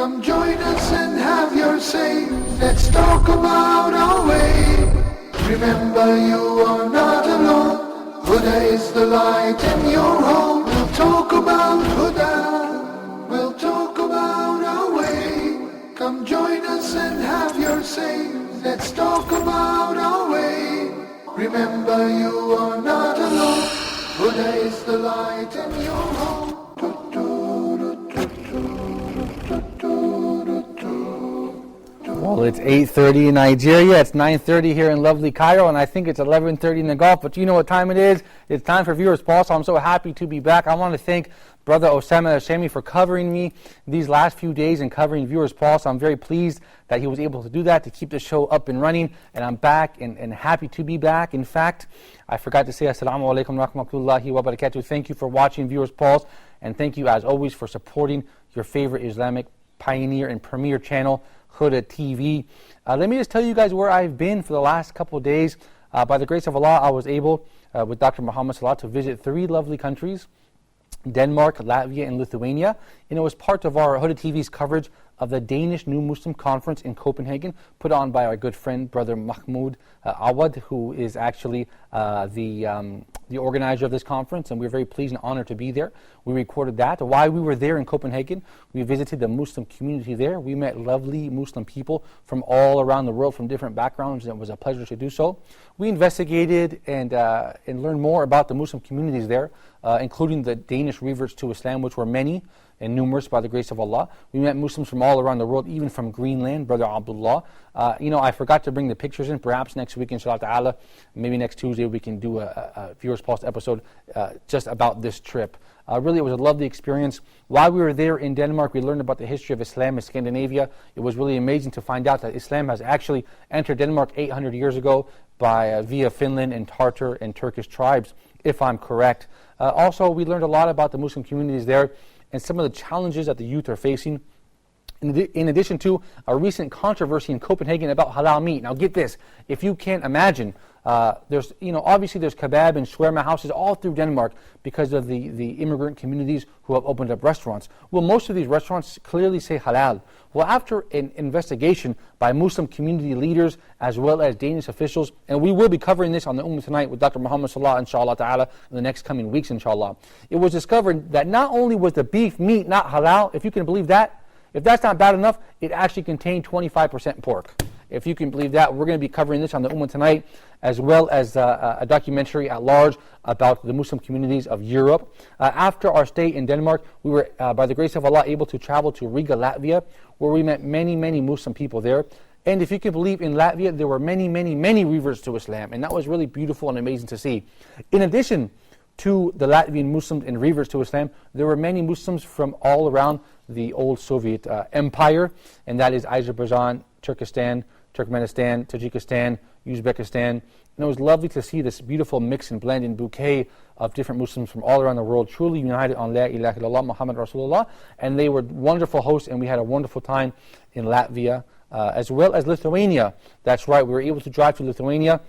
Come join us and have your say. Let's talk about our way. Remember, you are not alone. Huda is the light in your home. We'll talk about Huda. We'll talk about our way. Come join us and have your say. Let's talk about our way. Remember, you are not alone. Huda is the light in your home. Well, it's 8:30 in Nigeria, it's 9:30 here in lovely Cairo, and I think it's 11:30 in the Gulf, but you know what time it is. It's time for Viewers Pulse, so I'm so happy to be back. I want to thank Brother Osama Hashemi for covering me these last few days and covering Viewers Pulse. I'm very pleased that he was able to do that, to keep the show up and running, and I'm back and happy to be back. In fact, I forgot to say Assalamu alaikum rahmatullahi wa barakatuh. Thank you for watching Viewers Pulse, and thank you as always for supporting your favorite Islamic pioneer and premier channel, Huda TV. Let me just tell you guys where I've been for the last couple of days. By the grace of Allah, I was able, with Dr. Muhammad Salah, to visit 3 lovely countries: Denmark, Latvia, and Lithuania. And it was part of our Huda TV's coverage of the Danish New Muslim Conference in Copenhagen, put on by our good friend, Brother Mahmoud Awad, who is actually the organizer of this conference, and we're very pleased and honored to be there. We recorded that. While we were there in Copenhagen, we visited the Muslim community there. We met lovely Muslim people from all around the world, from different backgrounds, and it was a pleasure to do so. We investigated and learned more about the Muslim communities there, including the Danish reverts to Islam, which were many and numerous by the grace of Allah. We met Muslims from all around the world, even from Greenland, Brother Abdullah. I forgot to bring the pictures in. Perhaps next week, inshallah ta'ala, maybe next Tuesday, we can do a Viewers Pulse episode just about this trip. Really, it was a lovely experience. While we were there in Denmark, we learned about the history of Islam in Scandinavia. It was really amazing to find out that Islam has actually entered Denmark 800 years ago via Finland and Tartar and Turkish tribes, if I'm correct. Also, we learned a lot about the Muslim communities there and some of the challenges that the youth are facing. In addition to a recent controversy in Copenhagen about halal meat. Now get this, if you can't imagine, obviously there's kebab and shawarma houses all through Denmark because of the immigrant communities who have opened up restaurants. Well, most of these restaurants clearly say halal. Well, after an investigation by Muslim community leaders as well as Danish officials, and we will be covering this on the Ummah Tonight with Dr. Muhammad Salah, inshallah ta'ala, in the next coming weeks, inshallah. It was discovered that not only was the beef meat not halal, if you can believe that, if that's not bad enough, it actually contained 25% pork. If you can believe that, we're going to be covering this on the Ummah Tonight, as well as a documentary at large about the Muslim communities of Europe. After our stay in Denmark, we were, by the grace of Allah, able to travel to Riga, Latvia, where we met many, many Muslim people there. And if you can believe, in Latvia, there were many, many, many reverts to Islam, and that was really beautiful and amazing to see. In addition to the Latvian Muslims and reverts to Islam, there were many Muslims from all around the old Soviet empire, and that is Azerbaijan, Turkestan, Turkmenistan, Tajikistan, Uzbekistan. And it was lovely to see this beautiful mix and blend and bouquet of different Muslims from all around the world, truly united on La ilaha illallah Muhammad Rasulullah. And they were wonderful hosts, and we had a wonderful time in Latvia, as well as Lithuania. That's right, we were able to drive to Lithuania.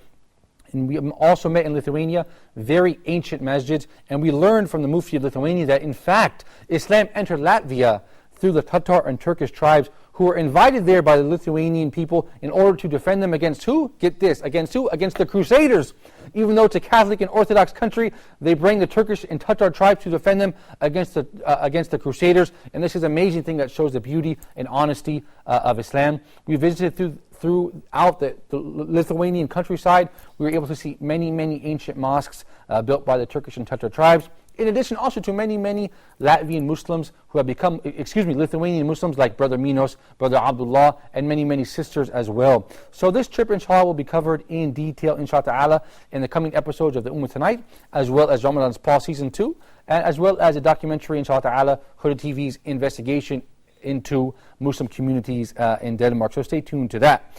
And we also met in Lithuania very ancient masjids, and we learned from the Mufti of Lithuania that in fact Islam entered Latvia through the Tatar and Turkish tribes who were invited there by the Lithuanian people in order to defend them against who? Get this, against who? Against the Crusaders. Even though it's a Catholic and Orthodox country, they bring the Turkish and Tatar tribes to defend them against the Crusaders. And this is an amazing thing that shows the beauty and honesty of Islam. We visited throughout the Lithuanian countryside. We were able to see many, many ancient mosques built by the Turkish and Tatar tribes. In addition also to many, many Latvian Muslims who have become, Lithuanian Muslims like Brother Minos, Brother Abdullah, and many, many sisters as well. So this trip, inshallah, will be covered in detail, inshallah ta'ala, in the coming episodes of the Ummah Tonight, as well as Ramadan's Pulse Season 2, and as well as a documentary, inshallah ta'ala, Huda TV's investigation into Muslim communities in Denmark. So stay tuned to that.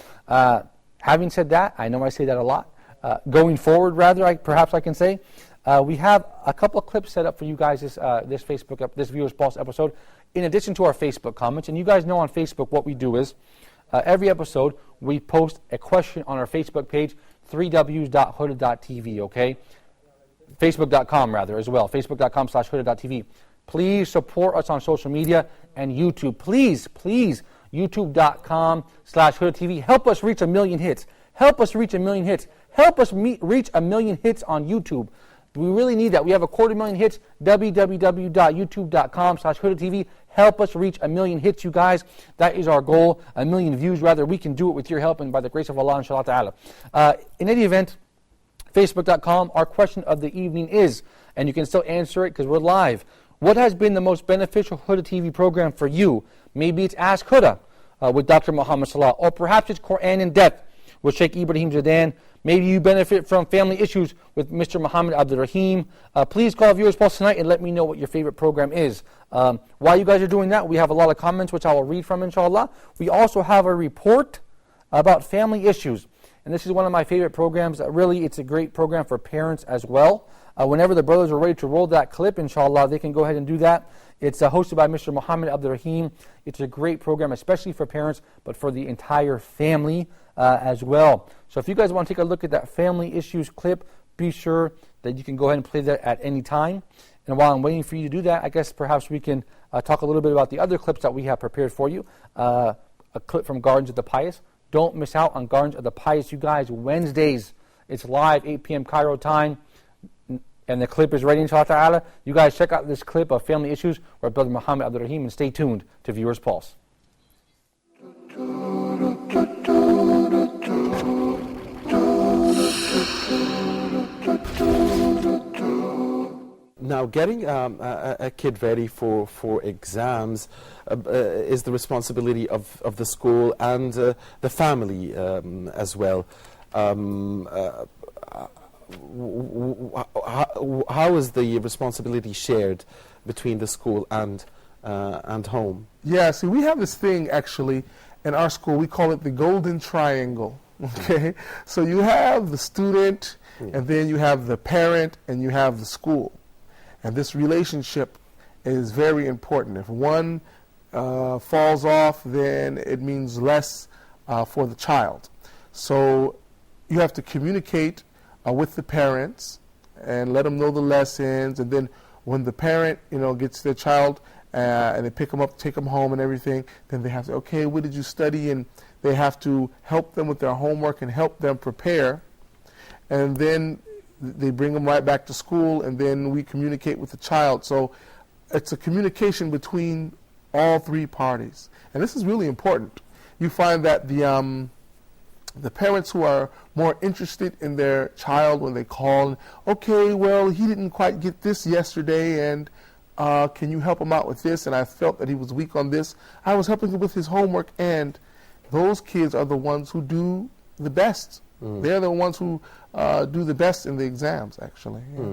Having said that, I know I say that a lot. Going forward, rather, perhaps I can say, we have a couple of clips set up for you guys this Viewers Pulse episode, in addition to our Facebook comments. And you guys know on Facebook what we do is, every episode we post a question on our Facebook page, 3ws.huda.tv, okay? Facebook.com rather as well, facebook.com/huda.tv. Please support us on social media and YouTube. Please, youtube.com/HudaTV. Help us reach 1 million hits. Help us reach 1 million hits. Help us reach 1 million hits on YouTube. We really need that. We have 250,000 hits. www.youtube.com/HudaTV. Help us reach 1 million hits, you guys. That is our goal. 1 million views, rather. We can do it with your help and by the grace of Allah, inshallah ta'ala. In any event, Facebook.com, our question of the evening is, and you can still answer it because we're live, what has been the most beneficial Huda TV program for you? Maybe it's Ask Huda with Dr. Muhammad Salah, or perhaps it's Quran in Depth with Sheikh Ibrahim Zadan. Maybe you benefit from Family Issues with Mr. Muhammad Abdul Rahim. Please call Viewers Pulse tonight and let me know what your favorite program is. While you guys are doing that, we have a lot of comments which I will read from, inshallah. We also have a report about family issues. And this is one of my favorite programs. Really, it's a great program for parents as well. Whenever the brothers are ready to roll that clip, inshallah, they can go ahead and do that. It's hosted by Mr. Muhammad Abdul Rahim. It's a great program, especially for parents, but for the entire family as well. So if you guys want to take a look at that family issues clip, be sure that you can go ahead and play that at any time. And while I'm waiting for you to do that, I guess perhaps we can talk a little bit about the other clips that we have prepared for you. A clip from Gardens of the Pious. Don't miss out on Gardens of the Pious, you guys. Wednesdays, it's live, 8 p.m. Cairo time. And the clip is ready, inshallah ta'ala. You guys check out this clip of Family Issues with Brother Muhammad Abdul Rahim, and stay tuned to Viewers Pulse. Now, getting a kid ready for exams is the responsibility of the school and the family as well. How is the responsibility shared between the school and home? Yeah, see, we have this thing actually in our school. We call it the golden triangle. Okay, so you have the student, and then you have the parent, and you have the school. And this relationship is very important. If one falls off, then it means less for the child. So you have to communicate with the parents and let them know the lessons. And then when the parent, gets their child and they pick them up, take them home and everything, then they have to, okay, what did you study? And they have to help them with their homework and help them prepare. And then they bring them right back to school, and then we communicate with the child. So it's a communication between all three parties. And this is really important. You find that the parents who are more interested in their child, when they call, okay, well, he didn't quite get this yesterday, and can you help him out with this? And I felt that he was weak on this. I was helping him with his homework, and those kids are the ones who do the best. They're the ones who do the best in the exams, actually. Yeah.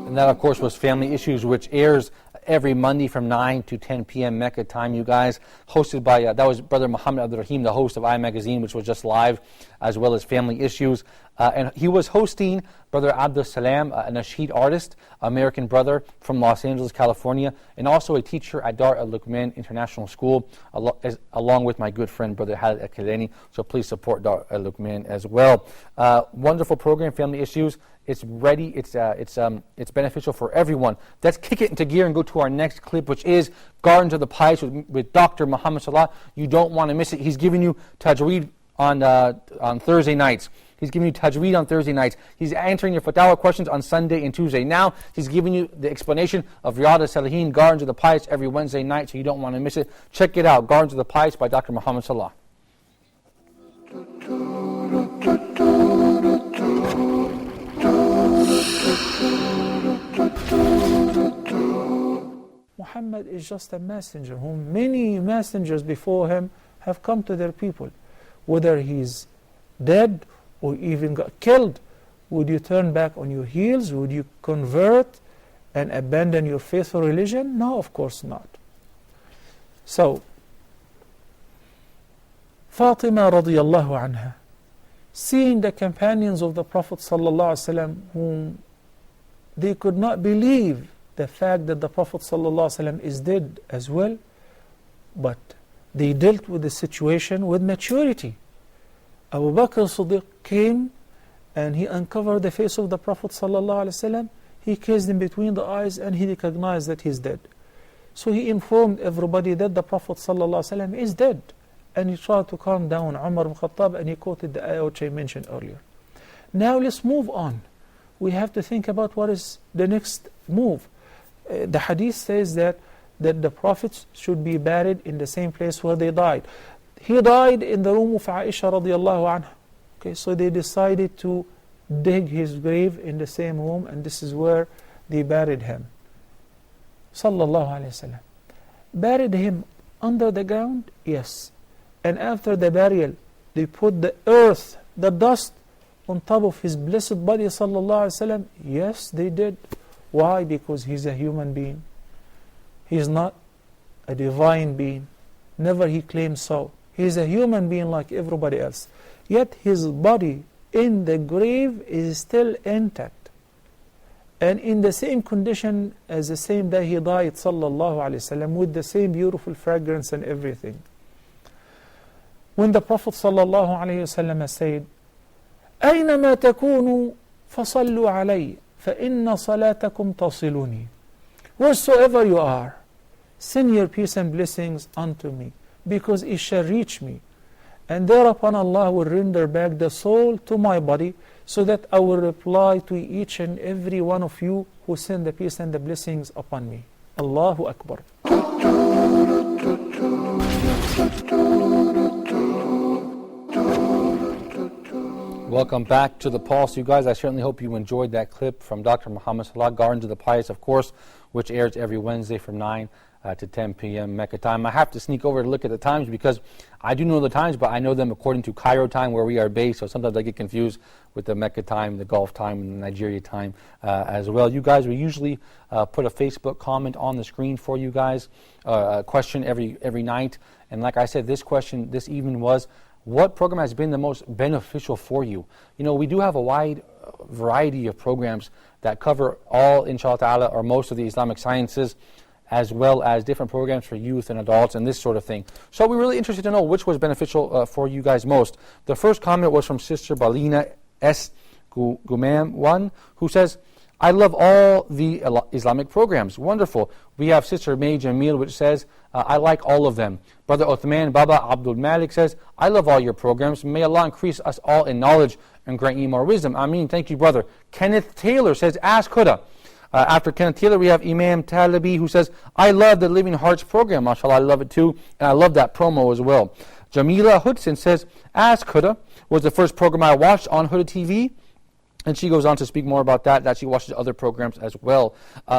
And that, of course, was Family Issues, which airs every Monday from 9 to 10 p.m. Mecca time, you guys. Hosted by, that was Brother Muhammad Abdul Rahim, the host of iMagazine, which was just live, as well as Family Issues. And he was hosting Brother Abdul Salam, a nasheed artist, American brother from Los Angeles, California, and also a teacher at Dar al-Luqman International School, along with my good friend, Brother Khalid Al-Kilani. So please support Dar al-Luqman as well. Wonderful program, Family Issues. It's ready. It's beneficial for everyone. Let's kick it into gear and go to our next clip, which is Gardens of the Pious with Dr. Muhammad Salah. You don't want to miss it. He's giving you tajweed on Thursday nights. He's giving you tajweed on Thursday nights. He's answering your fatwa questions on Sunday and Tuesday. Now, he's giving you the explanation of Riyadh al-Salihin, Gardens of the Pious, every Wednesday night, so you don't want to miss it. Check it out, Gardens of the Pious by Dr. Muhammad Salah. Muhammad is just a messenger whom many messengers before him have come to their people. Whether he's dead or even got killed, would you turn back on your heels? Would you convert and abandon your faithful religion? No, of course not. So, Fatima radiallahu anha, seeing the companions of the Prophet sallallahu alaihi wasallam, whom they could not believe the fact that the Prophet sallallahu alaihi wasallam is dead as well, but they dealt with the situation with maturity. Abu Bakr Siddiq came and he uncovered the face of the Prophet ﷺ, he kissed him between the eyes and he recognized that he's dead. So he informed everybody that the Prophet ﷺ is dead. And he tried to calm down Umar ibn Khattab, and he quoted the ayah which I mentioned earlier. Now let's move on. We have to think about what is the next move. The hadith says that the prophets should be buried in the same place where they died. He died in the room of Aisha radiallahu anha. Okay, so they decided to dig his grave in the same room, and this is where they buried him. Sallallahu alayhi wasallam. Buried him under the ground? Yes. And after the burial, they put the earth, the dust, on top of his blessed body, sallallahu alaihi wasallam. Yes, they did. Why? Because he's a human being. He's not a divine being. Never he claimed so. He's a human being like everybody else. Yet his body in the grave is still intact, and in the same condition as the same day he died, sallallahu alaihi wasallam, with the same beautiful fragrance and everything. When the Prophet sallallahu alaihi wasallam said, أينما تكونوا فصلوا علي فإن صلاتكم تصلني. Wheresoever you are, send your peace and blessings unto me, because it shall reach me. And thereupon Allah will render back the soul to my body, so that I will reply to each and every one of you who send the peace and the blessings upon me. Allahu Akbar. Welcome back to the Pulse, you guys. I certainly hope you enjoyed that clip from Dr. Muhammad Salah, Gardens of the Pious, of course, which airs every Wednesday from 9 to 10 p.m. Mecca time. I have to sneak over to look at the times because I do know the times, but I know them according to Cairo time, where we are based, so sometimes I get confused with the Mecca time, the Gulf time, and the Nigeria time as well. You guys, we usually put a Facebook comment on the screen for you guys, a question every night, and like I said, this question this evening was, what program has been the most beneficial for you? You know, we do have a wide variety of programs that cover all, inshallah ta'ala, or most of the Islamic sciences, as well as different programs for youth and adults and this sort of thing. So we're really interested to know which was beneficial for you guys most. The first comment was from Sister Balina S. Gumam 1, who says, I love all the Islamic programs. Wonderful. We have Sister May Jamil, which says, I like all of them. Brother Uthman Baba Abdul Malik says, I love all your programs. May Allah increase us all in knowledge and grant you more wisdom. Ameen. Thank you, brother. Kenneth Taylor says, Ask Huda. After Kenneth Taylor, we have Imam Talibi, who says, I love the Living Hearts program. MashaAllah, I love it too. And I love that promo as well. Jamila Hudson says, Ask Huda was the first program I watched on Huda TV. And she goes on to speak more about that she watches other programs as well.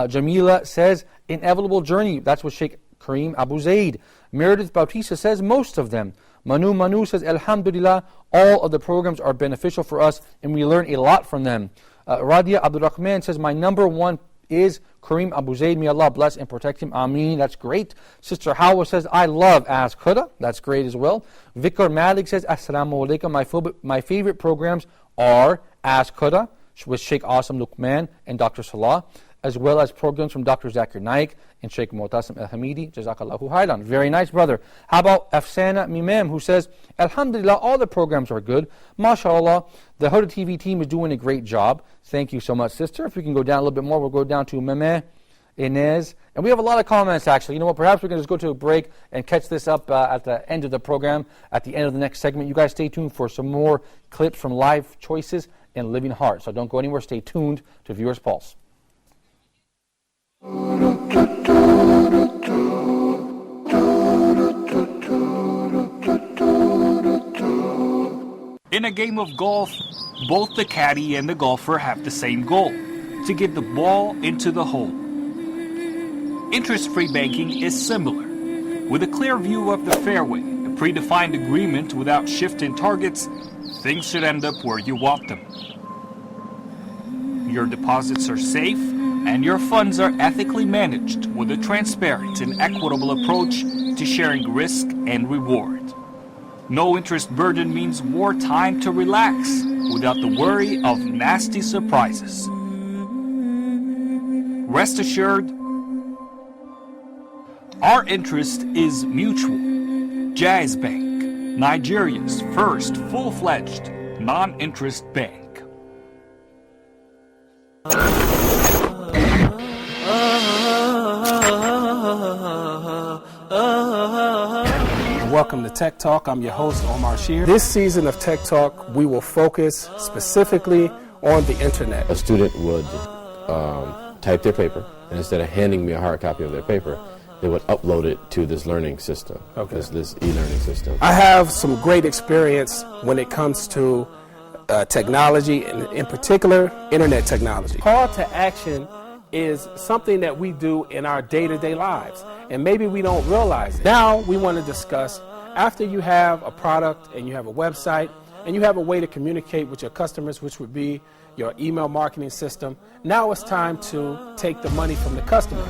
Jamila says, Inevitable Journey. That's what Sheikh Kareem Abu Zaid. Meredith Bautista says, most of them. Manu says, Alhamdulillah, all of the programs are beneficial for us and we learn a lot from them. Radia Abdul Rahman says, my number one is Kareem Abu Zaid. May Allah bless and protect him. Ameen. That's great. Sister Hawa says, I love Ask Huda. That's great as well. Vikar Malik says, Assalamu alaikum. My favorite programs are Ask Huda with Sheikh Asim Luqman and Dr. Salah, as well as programs from Dr. Zakir Naik and Sheikh Mu'tasim Al-Hamidi. Jazakallahu khairan. Very nice, brother. How about Afsana Mimam, who says, Alhamdulillah, all the programs are good. MashaAllah, the Huda TV team is doing a great job. Thank you so much, sister. If we can go down a little bit more, we'll go down to Meme, Inez. And we have a lot of comments, actually. You know what, perhaps we can just go to a break and catch this up at the end of the program, at the end of the next segment. You guys stay tuned for some more clips from Live Choices and Living Heart. So don't go anywhere. Stay tuned to Viewers Pulse. In a game of golf, both the caddy and the golfer have the same goal, to get the ball into the hole. Interest-free banking is similar. With a clear view of the fairway, a predefined agreement without shifting targets, things should end up where you want them. Your deposits are safe, and your funds are ethically managed with a transparent and equitable approach to sharing risk and reward. No interest burden means more time to relax without the worry of nasty surprises. Rest assured, our interest is mutual. Jazz Bank, Nigeria's first full-fledged non-interest bank. Tech Talk. I'm your host, Omar Shear. This season of Tech Talk, we will focus specifically on the internet. A student would type their paper, and instead of handing me a hard copy of their paper, they would upload it to this learning system, this e-learning system. I have some great experience when it comes to technology, and in particular, internet technology. Call to action is something that we do in our day-to-day lives, and maybe we don't realize it. Now we want to discuss, after you have a product and you have a website and you have a way to communicate with your customers, which would be your email marketing system, now it's time to take the money from the customer.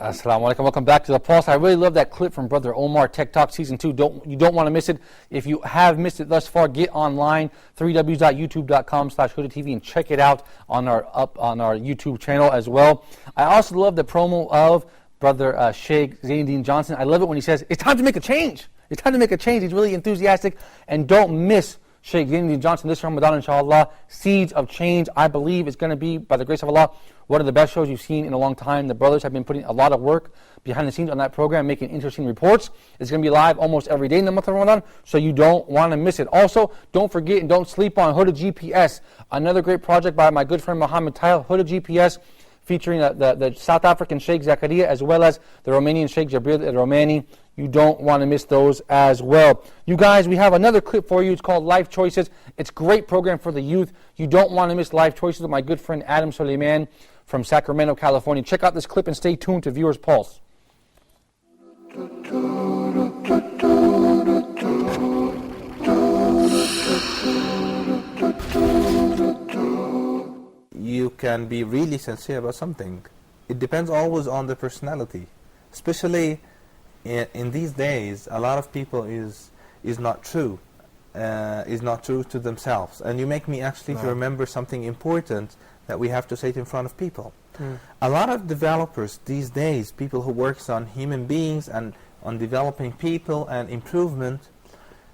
Assalamu alaikum. Welcome back to the Pulse. I really love that clip from Brother Omar, Tech Talk Season 2. You don't want to miss it. If you have missed it thus far, get online, www.youtube.com/HudaTV, and check it out on our YouTube channel as well. I also love the promo of Brother Sheikh Zainuddin Johnson. I love it when he says, it's time to make a change. It's time to make a change. He's really enthusiastic. And don't miss Sheikh Zainuddin Johnson this Ramadan, inshallah. Seeds of Change, I believe, is going to be, by the grace of Allah, one of the best shows you've seen in a long time. The brothers have been putting a lot of work behind the scenes on that program, making interesting reports. It's going to be live almost every day in the month of Ramadan, so you don't want to miss it. Also, don't forget and don't sleep on Huda GPS, another great project by my good friend Mohammed Tile. Huda GPS, featuring the South African Sheikh Zakaria as well as the Romanian Sheikh Jabir al-Romani. You don't want to miss those as well. You guys, we have another clip for you. It's called Life Choices. It's a great program for the youth. You don't want to miss Life Choices with my good friend Adam Suleiman from Sacramento, California. Check out this clip and stay tuned to Viewers Pulse. You can be really sincere about something. It depends always on the personality. Especially in these days, a lot of people is not true to themselves. And you make me actually to remember something important that we have to say it in front of people. A lot of developers these days, people who works on human beings and on developing people and improvement,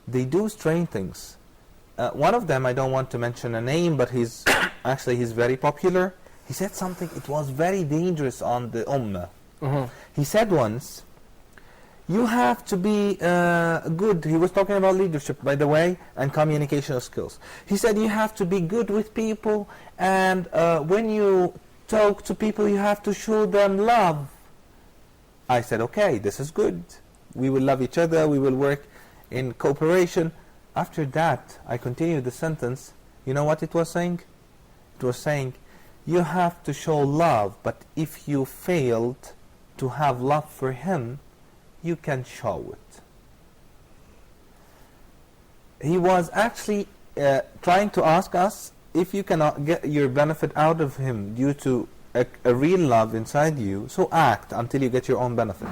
they do strange things. One of them, I don't want to mention a name, but he's very popular. He said something, it was very dangerous on the ummah. He said once, you have to be good. He was talking about leadership, by the way, and communication skills. He said you have to be good with people, and when you talk to people, you have to show them love. I said, okay, this is good. We will love each other. We will work in cooperation. After that, I continued the sentence. You know what it was saying? It was saying, you have to show love, but if you failed to have love for him, you can show it. He was actually trying to ask us, if you cannot get your benefit out of him due to a real love inside you, so act until you get your own benefit.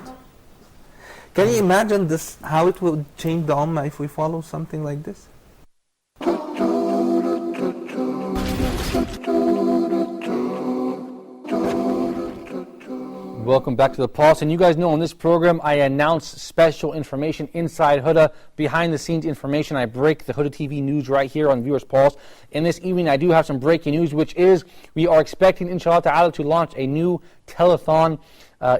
Can you imagine this, how it will change the ummah if we follow something like this? Welcome back to the Pulse. And you guys know on this program, I announce special information inside Huda, behind the scenes information. I break the Huda TV news right here on Viewers Pulse. And this evening, I do have some breaking news, which is we are expecting, inshallah ta'ala, to launch a new telethon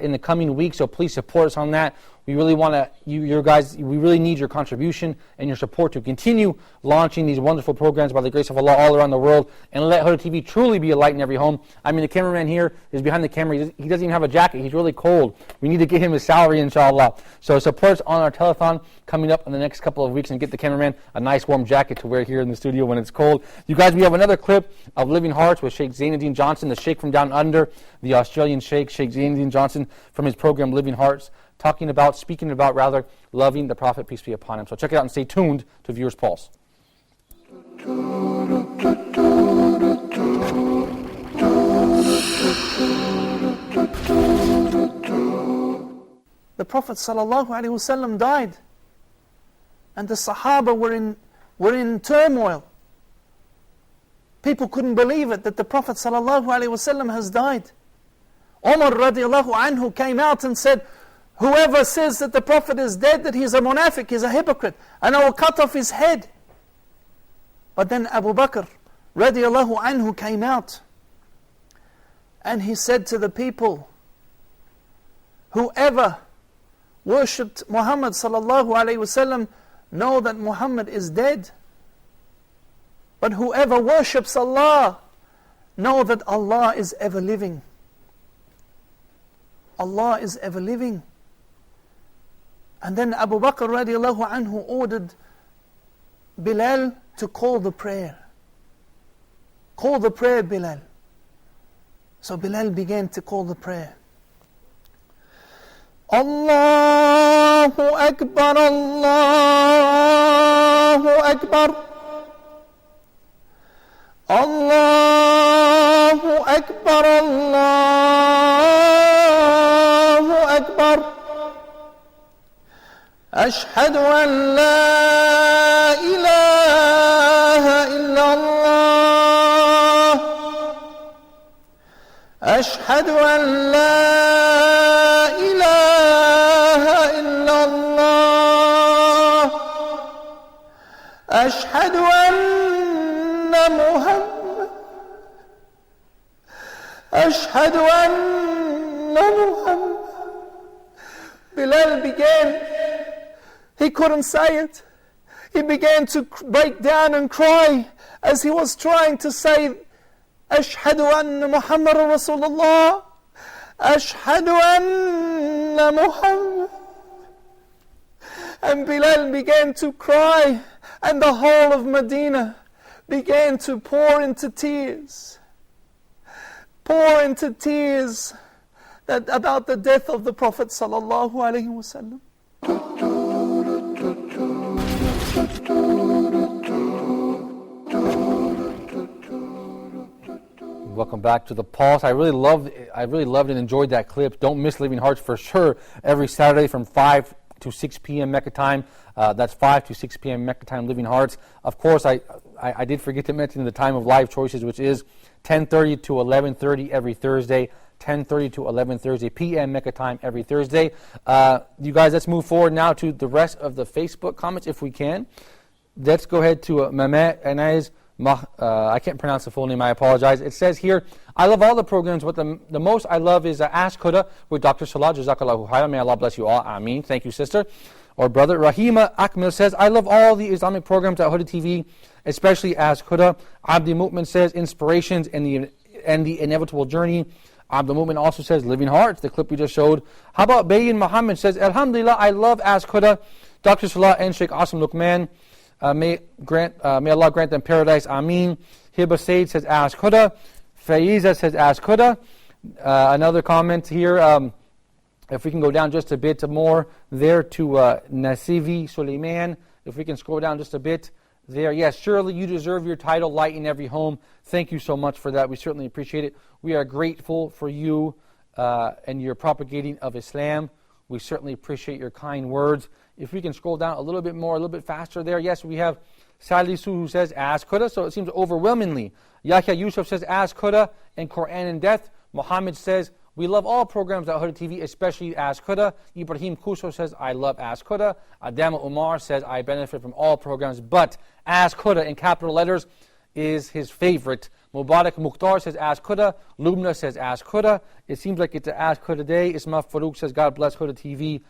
in the coming week. So please support us on that. We really want to, you guys, we really need your contribution and your support to continue launching these wonderful programs by the grace of Allah all around the world, and let Huda TV truly be a light in every home. I mean, the cameraman here is behind the camera. He doesn't even have a jacket. He's really cold. We need to get him his salary, inshallah. So support us on our telethon coming up in the next couple of weeks, and get the cameraman a nice warm jacket to wear here in the studio when it's cold. You guys, we have another clip of Living Hearts with Sheikh Zainuddin Johnson, the Sheikh from down under, the Australian Sheikh, Sheikh Zainuddin Johnson, from his program Living Hearts, speaking about loving the Prophet, peace be upon him. So check it out and stay tuned to Viewers Pulse. The Prophet ﷺ died, and the Sahaba were in turmoil. People couldn't believe it, that the Prophet ﷺ has died. Umar radiallahu anhu came out and said, whoever says that the Prophet is dead, that he's a munafiq, he's a hypocrite, and I will cut off his head. But then Abu Bakr radiallahu anhu came out, and he said to the people, whoever worshipped Muhammad sallallahu alayhi wasallam, know that Muhammad is dead. But whoever worships Allah, know that Allah is ever living. Allah is ever living. And then Abu Bakr radiallahu anhu ordered Bilal to call the prayer. Call the prayer, Bilal. So Bilal began to call the prayer. Allahu Akbar, Allahu Akbar. Allahu Akbar, Allahu Akbar. Ashhadu an la ilaha illallah. Ashhadu an la ilaha illallah. Ashhadu anna Muhammad. Ashhadu anna Muhammad. Bilal began, he couldn't say it. He began to break down and cry as he was trying to say, Ashhadu anna Muhammad Rasulullah. Ashhadu anna Muhammad. And Bilal began to cry, and the whole of Medina began to pour into tears. Pour into tears about the death of the Prophet sallallahu alaihi wasallam. Welcome back to the Pulse. I really loved and enjoyed that clip. Don't miss Living Hearts for sure. Every Saturday from 5 to 6 p.m. Mecca time. That's 5 to 6 p.m. Mecca time, Living Hearts. Of course, I did forget to mention the time of live choices, which is 10:30 to 11:30 every Thursday. 10:30 to 11:30 p.m. Mecca time every Thursday. You guys, let's move forward now to the rest of the Facebook comments if we can. Let's go ahead to Mehmet Anais. I can't pronounce the full name, I apologize. It says here, I love all the programs, but the most I love is Ask Huda with Dr. Salah. Jazakallahu khairan. May Allah bless you all. Ameen. Thank you, sister. Or brother. Rahima Akmil says, I love all the Islamic programs at Huda TV, especially Ask Huda. Abdi Mu'min says, Inspirations and the Inevitable Journey. Abdi Mu'min also says, Living Hearts, the clip we just showed. How about Bayin Muhammad says, Alhamdulillah, I love Ask Huda. Dr. Salah and Sheikh Asim Luqman. May Allah grant them paradise. Ameen. Hiba Said says, Ask Huda. Faiza says, Ask Huda. Another comment here. If we can go down just a bit more there to Nasivi Suleiman. If we can scroll down just a bit there. Yes, surely you deserve your title, Light in Every Home. Thank you so much for that. We certainly appreciate it. We are grateful for you and your propagating of Islam. We certainly appreciate your kind words. If we can scroll down a little bit more, a little bit faster there. Yes, we have Salisu who says, Ask Huda. So it seems overwhelmingly. Yahya Yusuf says, Ask Huda and Quran and Death. Muhammad says, we love all programs at Huda TV, especially Ask Huda. Ibrahim Kuso says, I love Ask Huda. Adama Umar says, I benefit from all programs, but Ask Huda in capital letters is his favorite. Mubarak Mukhtar says, Ask Huda. Lubna says, Ask Huda. It seems like it's an Ask Huda day. Ismail Farouk says, God bless Huda TV.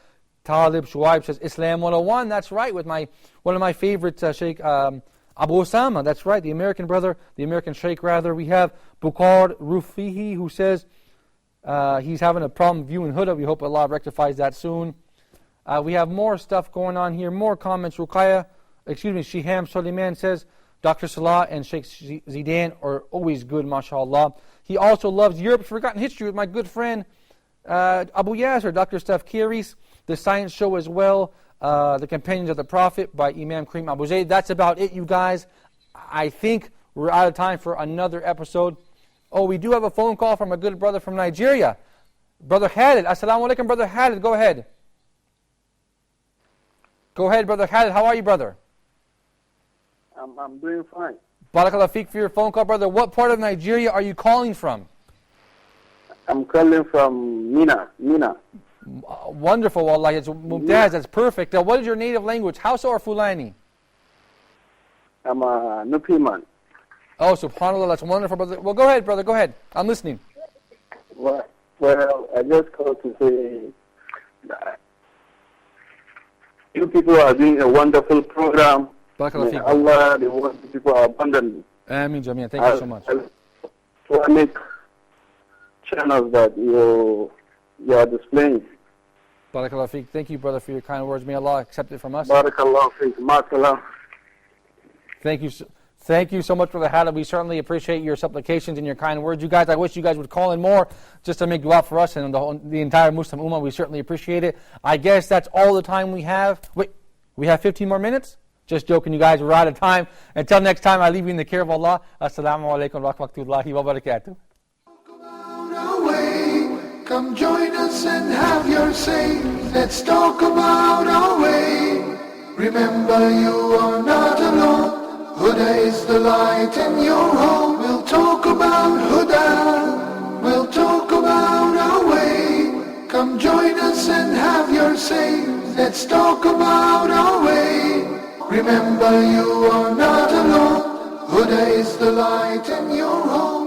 Talib Shuaib says, Islam 101. That's right, with one of my favorites, Sheikh Abu Osama. That's right, the American brother, the American Sheikh rather. We have Bukhar Rufihi who says he's having a problem viewing Huda. We hope Allah rectifies that soon. We have more stuff going on here, more comments. Shiham Suleiman says, Dr. Salah and Sheikh Zidane are always good, mashallah. He also loves Europe's Forgotten History with my good friend Abu Yasser, Dr. Steph Kiris. The Science Show as well, The Companions of the Prophet by Imam Kareem Abu Zayd. That's about it, you guys. I think we're out of time for another episode. Oh, we do have a phone call from a good brother from Nigeria. Brother Khalid. Assalamu alaikum, Brother Khalid. Go ahead. Go ahead, Brother Khalid. How are you, brother? I'm doing fine. Barakallah Feek for your phone call, brother. What part of Nigeria are you calling from? I'm calling from Mina. Wonderful, Wallahi. It's Mumtaz, that's perfect. What is your native language, Hausa or Fulani? I'm a Nupi man. Oh, subhanAllah, that's wonderful, brother. Well, go ahead, brother, go ahead. I'm listening. Well, I just called to say that you people are doing a wonderful program. Barakallah May Feek. Allah, the world people are abundant. Ameen, Jamia. Thank you so much. Islamic channels that you are displaying. Barakallah Feek. Thank you, brother, for your kind words. May Allah accept it from us. Barakallah feek. Masalam. Thank you so much, Brother Hada. We certainly appreciate your supplications and your kind words. You guys, I wish you guys would call in more just to make dua for us and the entire Muslim Ummah. We certainly appreciate it. I guess that's all the time we have. Wait, we have 15 more minutes? Just joking, you guys. We're out of time. Until next time, I leave you in the care of Allah. Assalamu alaikum wa rahmatullahi wa barakatuh. Come join us and have your say. Let's talk about our way. Remember, you are not alone. Huda is the light in your home. We'll talk about Huda. We'll talk about our way. Come join us and have your say. Let's talk about our way. Remember, you are not alone. Huda is the light in your home.